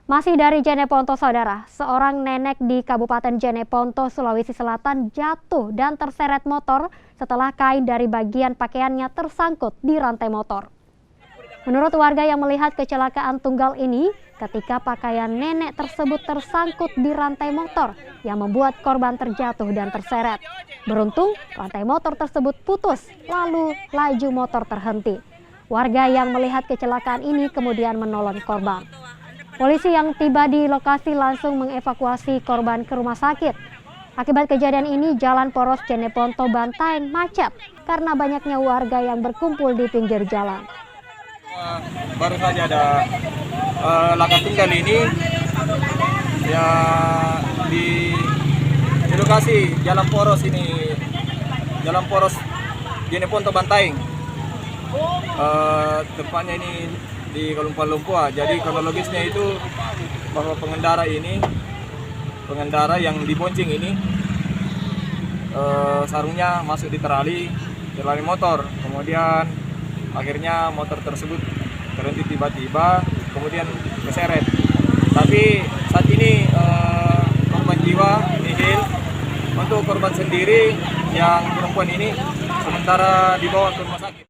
Masih dari Jeneponto, saudara, seorang nenek di Kabupaten Jeneponto, Sulawesi Selatan jatuh dan terseret motor setelah kain dari bagian pakaiannya tersangkut di rantai motor. Menurut warga yang melihat kecelakaan tunggal ini, ketika pakaian nenek tersebut tersangkut di rantai motor yang membuat korban terjatuh dan terseret. Beruntung, rantai motor tersebut putus, lalu laju motor terhenti. Warga yang melihat kecelakaan ini kemudian menolong korban. Polisi yang tiba di lokasi langsung mengevakuasi korban ke rumah sakit. Akibat kejadian ini, jalan poros Jeneponto Bantaeng macet karena banyaknya warga yang berkumpul di pinggir jalan. Baru saja ada laka tunggal ini ya di lokasi jalan poros ini, jalan poros Jeneponto Bantaeng. Tempatnya ini di Lumpua. Jadi kronologisnya itu bahwa pengendara yang dibonceng ini sarungnya masuk di terali motor, kemudian akhirnya motor tersebut terhenti tiba-tiba, kemudian keseret. Tapi saat ini korban jiwa nihil. Untuk korban sendiri yang perempuan ini sementara dibawa ke rumah sakit.